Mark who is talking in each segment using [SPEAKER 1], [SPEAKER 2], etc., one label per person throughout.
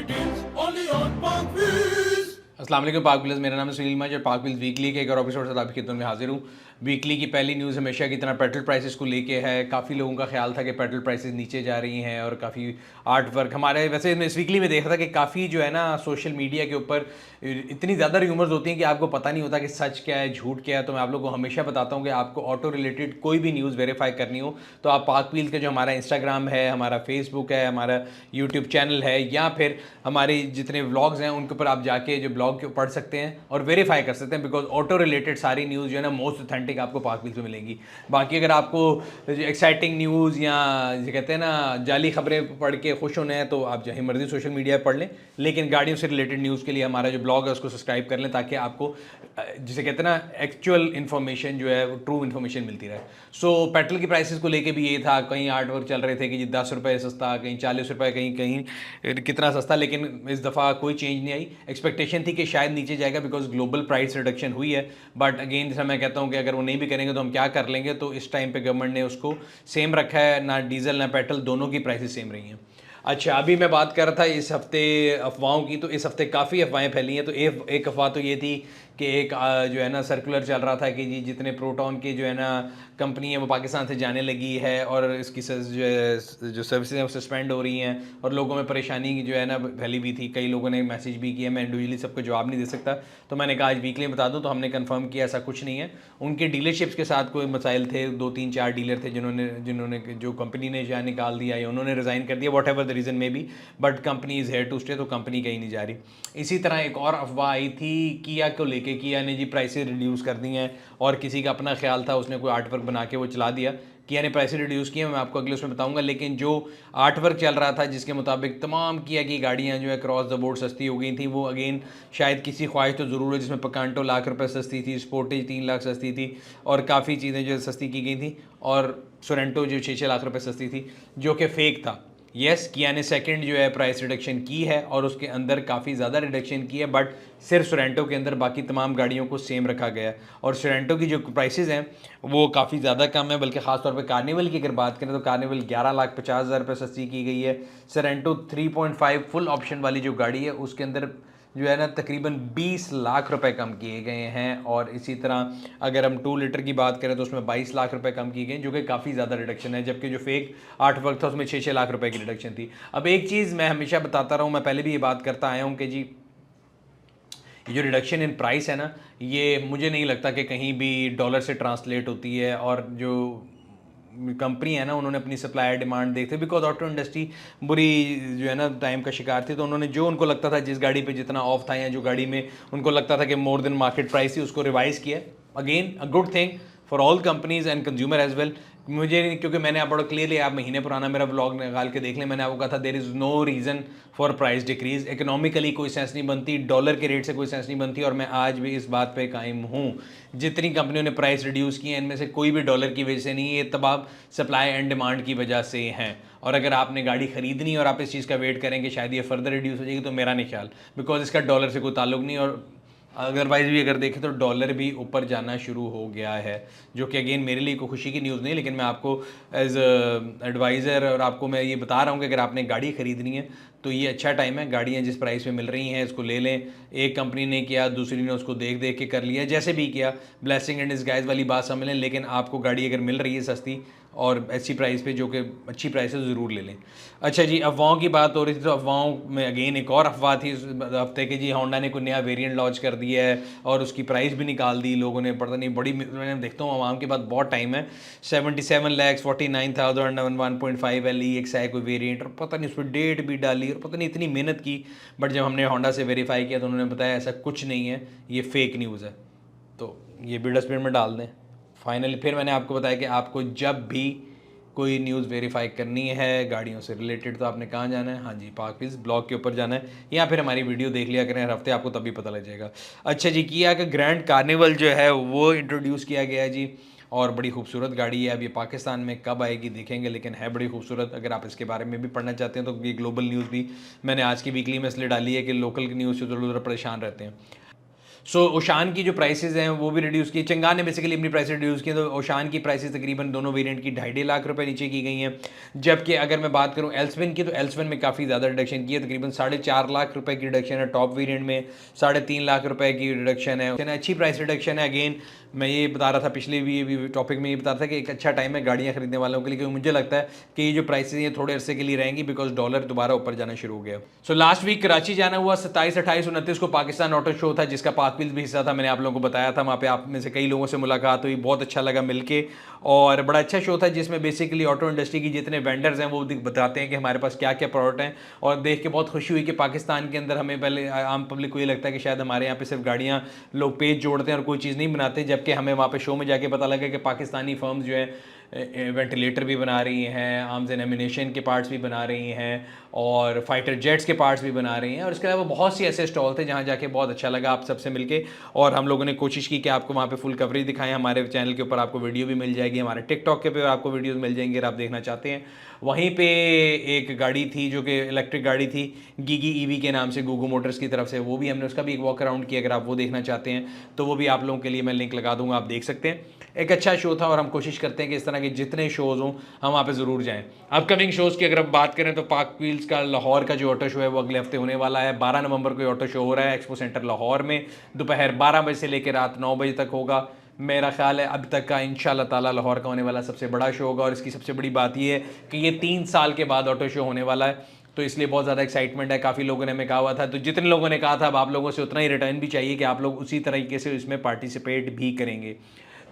[SPEAKER 1] Parky Deals, only on Parkwiz.
[SPEAKER 2] अस्सलाम वालेकुम पाक व्हील्स, मेरा नाम है सुनील माज और पाक व्हील्स वीकली के एक और एपिसोड से आपकी खिदमत में हाजिर हूँ। वीकली की पहली न्यूज़ हमेशा की तरह पेट्रोल प्राइसेस को लेके है। काफ़ी लोगों का ख्याल था कि पेट्रोल प्राइसेस नीचे जा रही हैं और काफ़ी आर्ट वर्क हमारे वैसे इस वीकली में देखा था कि काफ़ी जो है ना सोशल मीडिया के ऊपर इतनी ज़्यादा र्यूमर्स होती हैं कि आपको पता नहीं होता कि सच क्या है झूठ क्या है। तो मैं आप लोगों को हमेशा बताता हूँ कि आपको ऑटो रिलेटेड कोई भी न्यूज़ वेरीफाई करनी हो तो आप पाक व्हील्स के जो हमारा इंस्टाग्राम है, हमारा फेसबुक है, हमारा यूट्यूब चैनल है या फिर हमारे जितने व्लॉग्स हैं उनके ऊपर आप जाके जो ब्लॉग पढ़ सकते हैं और वेरीफाई कर सकते हैं। बिकॉज ऑटो रिलेटेड सारी न्यूज़ जो है ना मोस्ट ऑथेंटिक आपको पाक व्हील्स में मिलेंगी। बाकी अगर आपको एक्साइटिंग न्यूज़ या जो कहते हैं ना जाली खबरें पढ़ के खुश होने हैं तो आप जहाँ मर्जी सोशल मीडिया पर पढ़ लें, लेकिन गाड़ियों से रिलेटेड न्यूज़ के लिए हमारा जो ब्लॉग है उसको सब्सक्राइब कर लें ताकि आपको जिसे कहते हैं ना एक्चुअल इन्फॉर्मेशन जो है वो ट्रू इन्फॉर्मेशन मिलती रहे। सो पेट्रोल की प्राइसेस को लेके भी ये था, कहीं आर्ट वर्क चल रहे थे कि जी 10 रुपये सस्ता, कहीं 40 रुपये, कहीं कहीं कितना सस्ता, लेकिन इस दफ़ा कोई चेंज नहीं आई। एक्सपेक्टेशन थी कि शायद नीचे जाएगा बिकॉज ग्लोबल प्राइस रिडक्शन हुई है, बट अगेन जैसा मैं कहता हूँ कि अगर वो नहीं भी करेंगे तो हम क्या कर लेंगे। तो इस टाइम पे गवर्नमेंट ने उसको सेम रखा है, ना डीजल ना पेट्रोल दोनों की प्राइसेस सेम रही हैं। अच्छा, अभी मैं बात कर रहा था इस हफ्ते अफवाहों की, तो इस हफ्ते काफ़ी अफवाहें फैली हैं। तो एक अफवाह तो ये थी कि एक जो है ना सर्कुलर चल रहा था कि जी जितने प्रोटॉन की जो है ना कंपनी है वो पाकिस्तान से जाने लगी है और इसकी जो है जो सर्विसेज हैं वो सस्पेंड हो रही हैं और लोगों में परेशानी जो है ना फैली भी थी। कई लोगों ने मैसेज भी किया, मैं इंडिविजुअली सबको जवाब नहीं दे सकता, तो मैंने कहा आज वीकली बता दूं। तो हमने कंफर्म किया ऐसा कुछ नहीं है। उनके डीलरशिप्स के साथ कोई मसाइल थे, 2 3 4 डीलर थे जिन्होंने जो कंपनी ने या निकाल दिया या उन्होंने रिज़ाइन कर दिया, whatever the reason may be, but company is here to stay, तो कंपनी कहीं नहीं जा रही। इसी तरह एक और अफवाह आई थी किया को लेके, किया ने जी प्राइसेस रिड्यूस कर दी हैं और किसी का अपना ख्याल था उसने कोई आर्ट वर्क बना के वो चला दिया। किया ने प्राइसेस रिड्यूस किए, मैं आपको अगले उसमें बताऊंगा। लेकिन जो आर्ट वर्क चल रहा था जिसके मुताबिक तमाम किया की गाड़ियां जो है क्रॉस द बोर्ड सस्ती हो गई थी, वो अगेन शायद किसी ख्वाहिश तो ज़रूर है, जिसमें पकांटो लाख रुपए सस्ती थी, स्पोर्टेज 3 लाख सस्ती थी और काफ़ी चीज़ें जो सस्ती की गई थी, और सोरेंटो जो 6 6 लाख रुपए सस्ती थी, जो कि फेक था। यस, किया ने सेकंड जो है प्राइस रिडक्शन की है और उसके अंदर काफ़ी ज़्यादा रिडक्शन की है, बट सिर्फ सोरेंटो के अंदर, बाकी तमाम गाड़ियों को सेम रखा गया है। और सोरेंटो की जो प्राइसेस हैं वो काफ़ी ज़्यादा कम है, बल्कि ख़ासतौर पे कार्निवल की अगर बात करें तो कार्निवल 11,50,000 रुपये सस्ती की गई है। सोरेंटो 3.5 फुल ऑप्शन वाली जो गाड़ी है उसके अंदर जो है ना तकरीबन 20 लाख रुपए कम किए गए हैं। और इसी तरह अगर हम 2 लीटर की बात करें तो उसमें 22 लाख रुपए कम किए गए, जो कि काफ़ी ज़्यादा रिडक्शन है, जबकि जो फेक आर्ट वर्क था उसमें 6 6 लाख रुपए की रिडक्शन थी। अब एक चीज़ मैं हमेशा बताता रहा हूँ, मैं पहले भी ये बात करता आया हूँ कि जी ये जो रिडक्शन इन प्राइस है ना, ये मुझे नहीं लगता कि कहीं भी डॉलर से ट्रांसलेट होती है। और जो कंपनी है ना उन्होंने अपनी सप्लाई डिमांड देखते, बिकॉज ऑटो इंडस्ट्री बुरी जो है ना टाइम का शिकार थी, तो उन्होंने जो उनको लगता था जिस गाड़ी पे जितना ऑफ था या जो गाड़ी में उनको लगता था कि मोर देन मार्केट प्राइस थी उसको रिवाइज किया। Again a good thing for all companies and consumer as well. मुझे क्योंकि मैंने आप बड़ा क्लियरली, आप महीने पुराना मेरा ब्लॉग निकाल के देख लें, मैंने आपको कहा था there is no reason for price decrease. Economically कोई सेंस नहीं बनती, डॉलर के रेट से कोई सेंस नहीं बनती, और मैं आज भी इस बात पे कायम हूँ। जितनी कंपनियों ने प्राइस रिड्यूस की है इनमें से कोई भी डॉलर की वजह से नहीं है, ये तमाम सप्लाई एंड डिमांड की वजह से हैं। और अगर आपने गाड़ी खरीदनी और आप इस चीज़ का वेट करेंगे शायद ये फर्दर रिड्यूस हो जाएगी, तो मेरा नहीं ख्याल, बिकॉज इसका डॉलर से कोई ताल्लुक नहीं। और अदरवाइज भी अगर देखें तो डॉलर भी ऊपर जाना शुरू हो गया है, जो कि अगेन मेरे लिए कोई खुशी की न्यूज़ नहीं, लेकिन मैं आपको एज एडवाइज़र और आपको मैं ये बता रहा हूँ कि अगर आपने गाड़ी ख़रीदनी है तो ये अच्छा टाइम है। गाड़ियाँ जिस प्राइस में मिल रही हैं इसको ले लें। एक कंपनी ने किया, दूसरी ने उसको देख देख के कर लिया, जैसे भी किया, ब्लेसिंग एंड डिस्गाइज वाली बात समझ लें। लेकिन आपको गाड़ी अगर मिल रही है सस्ती और अच्छी प्राइस पे, जो कि अच्छी प्राइस है, ज़रूर ले लें। अच्छा जी, अफवाहों की बात हो रही थी, तो अफवाहों में अगेन एक और अफवाह थी इस हफ्ते की जी, होंडा ने कोई नया वेरिएंट लॉन्च कर दिया है और उसकी प्राइस भी निकाल दी लोगों ने। पता नहीं, बड़ी मैंने देखता हूँ आवाम के पास बहुत टाइम है। 77,49,000 1.5 LE एक है कोई वेरिएंट, और पता नहीं उस पर डेट भी डाली और पता नहीं इतनी मेहनत की, बट जब हमने होंडा से वेरीफाई किया तो उन्होंने बताया ऐसा कुछ नहीं है, ये फेक न्यूज़ है। तो ये भी डस्टबिन में डाल दें। फाइनली फिर मैंने आपको बताया कि आपको जब भी कोई न्यूज़ वेरीफाई करनी है गाड़ियों से रिलेटेड तो आपने कहाँ जाना है? हाँ जी, पाक व्हील्स ब्लॉग के ऊपर जाना है, या फिर हमारी वीडियो देख लिया करें हर हफ्ते, आपको तभी पता लग जाएगा। अच्छा जी, किया का ग्रैंड कार्निवल जो है वो इंट्रोड्यूस किया गया है जी, और बड़ी खूबसूरत गाड़ी है। अब ये पाकिस्तान में कब आएगी देखेंगे, लेकिन है बड़ी खूबसूरत। अगर आप इसके बारे में भी पढ़ना चाहते हैं तो ये ग्लोबल न्यूज़ भी मैंने आज की वीकली में इसलिए डाली है कि लोकल न्यूज़ से इधर उधर परेशान रहते हैं। सो ओशान की जो प्राइसेस हैं वो भी रिड्यूस की, चंगान ने बेसिकली अपनी प्राइस रिड्यूस की, तो ओशान की प्राइसेस तकरीबन दोनों वेरिएंट की 2.5 लाख रुपए नीचे की गई हैं। जबकि अगर मैं बात करूं एल्सविन की, तो एल्सविन में काफ़ी ज़्यादा रिडक्शन की है, तकरीबन 4.5 लाख रुपए की रिडक्शन है, टॉप वेरिएंट में 3.5 लाख रुपए की रिडक्शन है, अच्छी प्राइस रिडक्शन है। अगेन मैं ये बता रहा था पिछले भी टॉपिक में, ये बता रहा था कि एक अच्छा टाइम है गाड़ियाँ खरीदने वालों के लिए, क्योंकि मुझे लगता है कि ये जो प्राइसेस हैं थोड़े अरसे के लिए रहेंगी, बिकॉज डॉलर दोबारा ऊपर जाना शुरू हो गया। सो लास्ट वीक कराची जाना हुआ 27, 28, 29 को पाकिस्तान ऑटो शो था, जिसका पाक व्हील्स भी हिस्सा था, मैंने आप लोगों को बताया था। वहाँ पे आप में से कई लोगों से मुलाकात हुई, बहुत अच्छा लगा मिलके, और बड़ा अच्छा शो था जिसमें बेसिकली ऑटो इंडस्ट्री की जितने वेंडर्स हैं वो बताते हैं कि हमारे पास क्या क्या प्रोडक्ट हैं, और देख के बहुत खुशी हुई कि पाकिस्तान के अंदर हमें पहले आम पब्लिक को ये लगता है कि शायद हमारे यहाँ पे सिर्फ गाड़ियाँ लोग पेज जोड़ते हैं और कोई चीज़ नहीं बनाते, जबकि हमें वहाँ पे शो में जाके पता लगा कि पाकिस्तानी फर्म्स जो है वेंटिलेटर भी बना रही हैं, आर्म्स एंड एमिनेशन के पार्ट्स भी बना रही हैं, और फाइटर जेट्स के पार्ट्स भी बना रही हैं, और इसके अलावा बहुत सी ऐसे स्टॉल थे जहाँ जाके बहुत अच्छा लगा आप सबसे मिलके, और हम लोगों ने कोशिश की कि आपको वहाँ पे फुल कवरेज दिखाएं। हमारे चैनल के ऊपर आपको वीडियो भी मिल जाएगी, हमारे टिकटॉक के ऊपर आपको वीडियोस मिल जाएंगे अगर आप देखना चाहते हैं। वहीं पे एक गाड़ी थी जो कि इलेक्ट्रिक गाड़ी थी, गीगी ईवी के नाम से, गूगो मोटर्स की तरफ से, वो भी हमने उसका भी एक वॉक अराउंड किया, अगर आप वो देखना चाहते हैं तो वो भी आप लोगों के लिए मैं लिंक लगा दूंगा, आप देख सकते हैं। एक अच्छा शो था और हम कोशिश करते हैं कि इस तरह के जितने शोज़ हों हम वहाँ पे ज़रूर जाएं। अपकमिंग शोज़ की अगर हम बात करें तो पाक व्हील्स का लाहौर का जो ऑटो शो है वो अगले हफ्ते होने वाला है। 12 नवंबर को ऑटो शो हो रहा है एक्सपो सेंटर लाहौर में, दोपहर 12 बजे से लेकर रात 9 बजे तक होगा। मेरा ख्याल है अब तक का इंशाल्लाह ताला लाहौर का होने वाला सबसे बड़ा शो होगा, और इसकी सबसे बड़ी बात यह है कि ये 3 साल के बाद ऑटो शो होने वाला है, तो इसलिए बहुत ज़्यादा एक्साइटमेंट है। काफ़ी लोगों ने हमें कहा हुआ था, तो जितने लोगों ने कहा था अब आप लोगों से उतना ही रिटर्न भी चाहिए कि आप लोग उसी तरीके से इसमें पार्टिसिपेट भी करेंगे।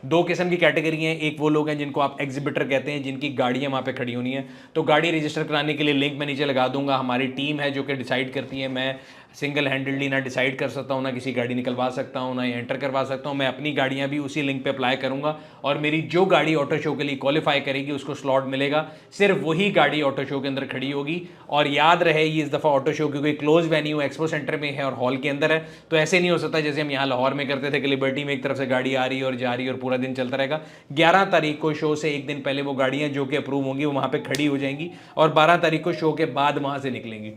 [SPEAKER 2] 2 किस्म की कैटेगरी हैं, एक वो लोग हैं जिनको आप एग्जिबिटर कहते हैं, जिनकी गाड़ियां वहाँ पे खड़ी होनी है, तो गाड़ी रजिस्टर कराने के लिए लिंक मैं नीचे लगा दूंगा। हमारी टीम है जो कि डिसाइड करती है, मैं सिंगल हैंडेडली ना डिसाइड कर सकता हूँ, ना किसी गाड़ी निकलवा सकता हूँ, ना एंटर करवा सकता हूँ। मैं अपनी गाड़ियाँ भी उसी लिंक पे अप्लाई करूँगा, और मेरी जो गाड़ी ऑटो शो के लिए क्वालिफाई करेगी उसको स्लॉट मिलेगा, सिर्फ वही गाड़ी ऑटो शो के अंदर खड़ी होगी। और याद रहे ये इस दफ़ा ऑटो शो क्योंकि क्लोज वेन्यू एक्सपो सेंटर में है और हॉल के अंदर है, तो ऐसे नहीं हो सकता जैसे हम यहाँ लाहौर में करते थे कि लिबर्टी में एक तरफ से गाड़ी आ रही है और जा रही है और पूरा दिन चलता रहेगा। 11 तारीख को शो से एक दिन पहले वो गाड़ियाँ जो कि अप्रूव होंगी वो वहाँ पर खड़ी हो जाएंगी, और 12 तारीख को शो के बाद वहाँ से निकलेंगी।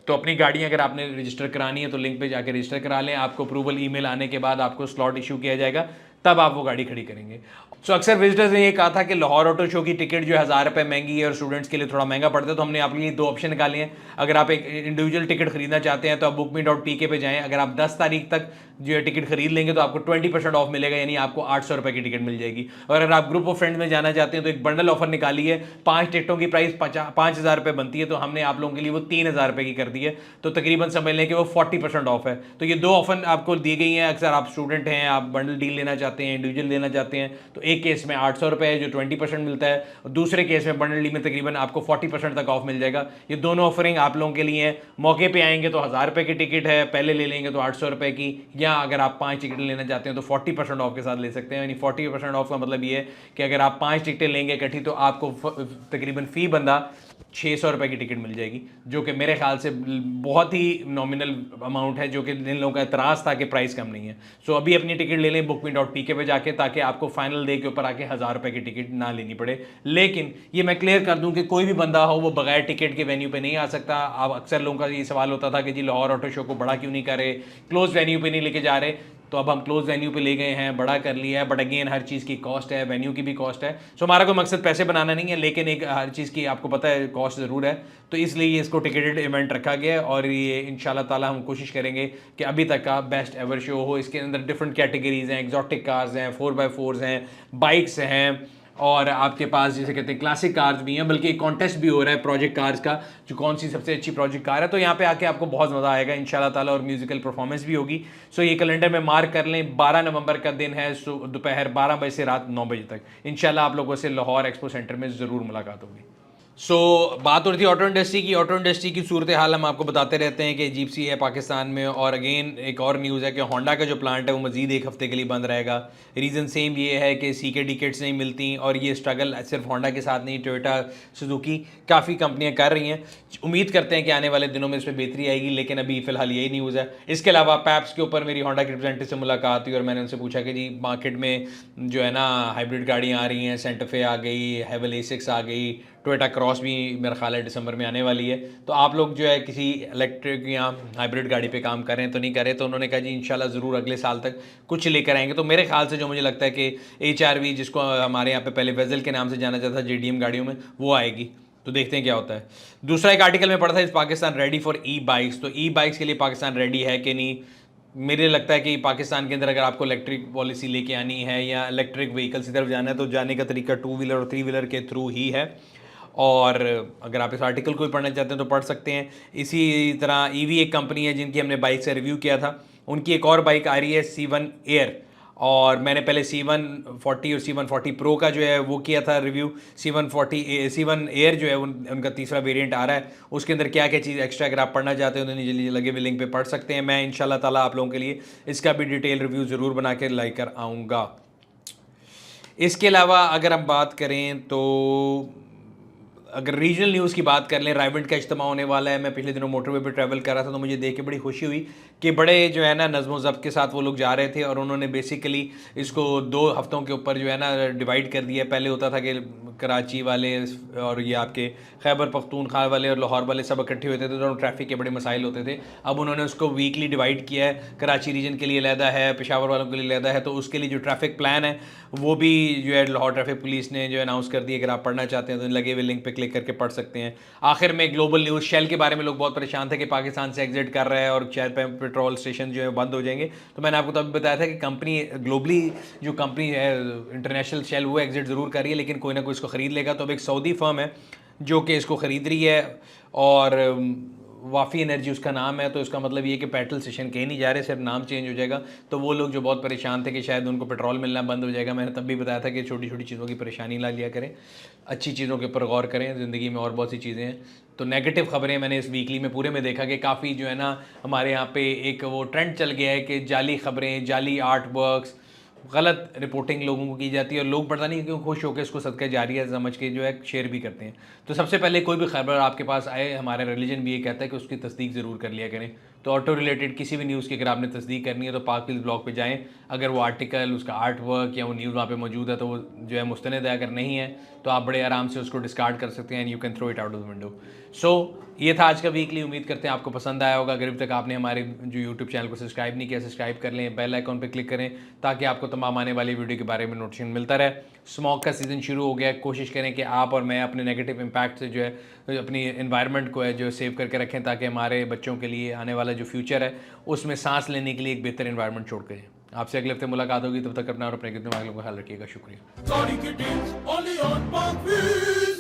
[SPEAKER 2] तो अपनी गाड़ियाँ अगर आपने रजिस्टर करानी है तो लिंक पे जाकर रजिस्टर करा लें, आपको अप्रूवल ईमेल आने के बाद आपको स्लॉट इशू किया जाएगा, तब आप वो गाड़ी खड़ी करेंगे। सो अक्सर विजिटर्स ने ये कहा था कि लाहौर ऑटो शो की टिकट जो है 1000 रुपये महंगी है और स्टूडेंट्स के लिए थोड़ा महंगा पड़ता है, तो हमने आपके लिए 2 ऑप्शन निकाले हैं। अगर आप एक इंडिविजुअल टिकट खरीदना चाहते हैं तो आप bookme.pk पे जाएं, अगर आप 10 तारीख तक जो है टिकट खरीद लेंगे तो आपको 20% ऑफ मिलेगा, यानी आपको 800 रुपये की टिकट मिल जाएगी। और अगर आप ग्रुप ऑफ फ्रेंड्स में जाना चाहते हैं तो एक बंडल ऑफर निकाली है, 5 टिकटों की प्राइस 5000 रुपये बनती है, तो हमने आप लोगों के लिए वो 3000 रुपये की कर दी है, तो तकरीबन समझ लें कि वो 40% ऑफ है। तो ये 2 ऑफर आपको दी गई हैं। अक्सर आप स्टूडेंट हैं, आप बंडल डील लेना चाहते हैं, इंडिविजुअल लेना चाहते हैं, तो एक केस में 800 रुपये है जो 20% मिलता है, और दूसरे केस में बंडल डील में तकरीबन आपको 40% तक ऑफ मिल जाएगा। ये दोनों ऑफरिंग आप लोगों के लिए हैं। मौके पे आएंगे तो 1000 रुपये की टिकट है, पहले ले लेंगे तो 800 रुपये की, या अगर आप 5 टिकट लेना चाहते हैं तो 40% ऑफ के साथ ले सकते हैं। यानी 40% ऑफ का मतलब ये है कि अगर आप 5 टिकटें लेंगे इकट्ठी तो आपको तकरीबन फी बंदा 600 रुपये की टिकट मिल जाएगी, जो कि मेरे ख्याल से बहुत ही नॉमिनल अमाउंट है, जो कि जिन लोगों का एतराज़ था कि प्राइस कम नहीं है। सो अभी अपनी टिकट ले लें bookme.pk पे जाके, ताकि आपको फाइनल डे के ऊपर आके 1000 रुपये की टिकट ना लेनी पड़े। लेकिन ये मैं क्लियर कर दूं कि कोई भी बंदा हो वो बगैर टिकट के वेन्यू पे नहीं आ सकता। अब अक्सर लोगों का ये सवाल होता था कि जी लाहौर ऑटो शो को बड़ा क्यों नहीं करे, क्लोज वेन्यू पे नहीं लेके जा रहे, तो अब हम क्लोज वेन्यू पे ले गए हैं, बड़ा कर लिया है, बट अगेन हर चीज़ की कॉस्ट है, वेन्यू की भी कॉस्ट है। सो हमारा कोई मकसद पैसे बनाना नहीं है, लेकिन एक हर चीज़ की आपको पता है कॉस्ट ज़रूर है, तो इसलिए ये इसको टिकटेड इवेंट रखा गया है। और ये इंशाल्लाह ताला हम कोशिश करेंगे कि अभी तक का बेस्ट एवर शो हो। इसके अंदर डिफरेंट कैटेगरीज हैं, एग्जॉटिक कार्स हैं, 4x4s हैं, बाइक्स हैं, और आपके पास जैसे कहते हैं क्लासिक कार्स भी हैं, बल्कि एक कॉन्टेस्ट भी हो रहा है प्रोजेक्ट कार्स का, जो कौन सी सबसे अच्छी प्रोजेक्ट कार है। तो यहाँ पे आके आपको बहुत मज़ा आएगा इंशाल्लाह ताला, और म्यूजिकल परफॉर्मेंस भी होगी। सो ये कैलेंडर में मार्क कर लें, 12 नवंबर का दिन है, दोपहर 12 बजे से रात 9 बजे तक इंशाल्लाह आप लोगों से लाहौर एक्सपो सेंटर में ज़रूर मुलाकात होगी। बात हो रही थी ऑटो इंडस्ट्री की। ऑटो इंडस्ट्री की सूरत हाल हम आपको बताते रहते हैं कि अजीब सी है पाकिस्तान में। और अगेन एक और न्यूज़ है कि होंडा का जो प्लांट है वो मज़ीद 1 हफ्ते के लिए बंद रहेगा। रीज़न सेम ये है कि CK टिकट्स नहीं मिलती, और ये स्ट्रगल सिर्फ होंडा के साथ नहीं, टोयोटा, सुजुकी, काफ़ी कंपनियां कर रही हैं। उम्मीद करते हैं कि आने वाले दिनों में इसमें बेहतरी आएगी, लेकिन अभी फ़िलहाल यही न्यूज़ है। इसके अलावा पैप्स के ऊपर मेरी होंडा के रिप्रेजेंटेटिव से मुलाकात हुई और मैंने उनसे पूछा कि जी मार्केट में जो है ना हाइब्रिड गाड़ियाँ आ रही हैं, सेंटा फे आ गई, हेवल A6 आ गई, टोयोटा क्रॉस भी मेरा ख्याल है दिसंबर में आने वाली है। तो आप लोग जो है किसी इलेक्ट्रिक या हाइब्रिड गाड़ी पे काम कर रहे हैं तो नहीं कर रहे, तो उन्होंने कहा जी इंशाल्लाह ज़रूर अगले साल तक कुछ लेकर आएंगे। तो मेरे ख्याल से जो मुझे लगता है कि HRV, जिसको हमारे यहाँ पे पहले वेजल के नाम से जाना जाता था JDM गाड़ियों में, वो आएगी। तो देखते हैं क्या होता है। दूसरा एक आर्टिकल में पढ़ा था, इस पाकिस्तान रेडी फॉर ई-बाइक्स। तो ई-बाइक्स के लिए पाकिस्तान रेडी है कि नहीं? मेरे लगता है कि पाकिस्तान के अंदर अगर आपको इलेक्ट्रिक पॉलिसी लेके आनी है या इलेक्ट्रिक व्हीकल्स की तरफ जाना है तो जाने का तरीका 2 व्हीलर और 3 व्हीलर के थ्रू ही है। और अगर आप इस आर्टिकल को भी पढ़ना चाहते हैं तो पढ़ सकते हैं। इसी तरह EV एक कंपनी है जिनकी हमने बाइक से रिव्यू किया था, उनकी एक और बाइक आ रही है C1 एयर, और मैंने पहले C140 और C140 प्रो का जो है वो किया था रिव्यू। C1 एयर जो है उनका तीसरा वेरिएंट आ रहा है, उसके अंदर क्या क्या चीज़ एक्स्ट्रा अगर आप पढ़ना चाहते हो तो नीचे लगे हुए लिंक पे पढ़ सकते हैं। मैं इंशाल्लाह ताला आप लोगों के लिए इसका भी डिटेल रिव्यू ज़रूर बना के लाकर आऊँगा। इसके अलावा अगर हम बात करें तो अगर रीजनल न्यूज़ की बात कर लें, राइवेंट का इज्तिमा होने वाला है। मैं पिछले दिनों मोटरवे पे ट्रैवल कर रहा था तो मुझे देख के बड़ी खुशी हुई कि बड़े जो है ना नज़्म ज़ब्त के साथ वो लोग जा रहे थे, और उन्होंने बेसिकली इसको 2 हफ्तों के ऊपर जो है ना डिवाइड कर दिया। पहले होता था कि कराची वाले और ये आपके खैबर पख्तूनख्वा वाले और लाहौर वाले सब इकट्ठे होते थे, दोनों ट्रैफिक के बड़े मसाइल होते थे। अब उन्होंने उसको वीकली डिवाइड किया है, कराची रीजन के लिए अलहदा है, पेशावर वालों के लिए अलहदा है। तो उसके लिए जो ट्रैफिक प्लान है वो भी जो है लाहौर ट्रैफिक पुलिस ने जो अनाउंस कर दिया। अगर आप पढ़ना चाहते हैं तो लगे हुए लिंक पे क्लिक करके पढ़ सकते हैं। आखिर में ग्लोबल न्यूज़, शेल के बारे में लोग बहुत परेशान थे कि पाकिस्तान से एग्जिट कर रहा है और शेल पेट्रोल स्टेशन जो है बंद हो जाएंगे। तो मैंने आपको तब बताया था कि कंपनी ग्लोबली जो कंपनी है इंटरनेशनल शेल वो एग्जिट ज़रूर कर रही है, लेकिन कोई ना कोई इसको ख़रीद लेगा। तो अब एक सऊदी फर्म है जो कि इसको ख़रीद रही है और वाफ़ी एनर्जी उसका नाम है। तो इसका मतलब ये कि पेट्रोल स्टेशन कहीं नहीं जा रहे, सिर्फ नाम चेंज हो जाएगा। तो वो लोग जो बहुत परेशान थे कि शायद उनको पेट्रोल मिलना बंद हो जाएगा, मैंने तब भी बताया था कि छोटी छोटी चीज़ों की परेशानी ना लिया करें, अच्छी चीज़ों के ऊपर गौर करें। ज़िंदगी में और बहुत सी चीज़ें हैं। तो नेगेटिव खबरें मैंने इस वीकली में पूरे में देखा कि काफ़ी जो है ना हमारे यहाँ पे एक वो ट्रेंड चल गया है कि जाली खबरें, जाली आर्ट वर्क्स, गलत रिपोर्टिंग लोगों को की जाती है, और लोग पता नहीं क्यों खुश होकर इसको सदका जारिया समझ के जो है शेयर भी करते हैं। तो सबसे पहले कोई भी खबर आपके पास आए, हमारा रिलीजन भी ये कहता है कि उसकी तस्दीक ज़रूर कर लिया करें। तो ऑटो रिलेटेड किसी भी न्यूज़ की अगर आपने तस्दीक करनी है तो पाक पीस ब्लॉग पे जाएं। अगर वो आर्टिकल, उसका आर्ट वर्क या वो न्यूज़ वहाँ पे मौजूद है तो वो जो है मुस्तनद है, अगर नहीं है तो आप बड़े आराम से उसको डिस्कार्ड कर सकते हैं and you can throw it out of the window. So ये था आज का वीकली, उम्मीद करते हैं आपको पसंद आया होगा। अगर अभी तक आपने हमारे जो यूट्यूब चैनल को सब्सक्राइब नहीं किया, सब्सक्राइब कर लें, बेल आइकॉन पर क्लिक करें ताकि आपको तमाम आने वाली वीडियो के बारे में नोटिफिकेशन मिलता रहे। स्मोक का सीज़न शुरू हो गया है, कोशिश करें कि आप और मैं अपने नेगेटिव इम्पैक्ट से जो है अपनी एनवायरनमेंट को है जो सेव करके रखें ताकि हमारे बच्चों के लिए आने वाला जो फ्यूचर है उसमें सांस लेने के लिए एक बेहतर एनवायरनमेंट छोड़ करें। आपसे अगले हफ्ते मुलाकात होगी, तब तक अपना और अपने कितने वालों का ख्याल रखिएगा। शुक्रिया।
[SPEAKER 1] Sorry, kittens, only on Parkville.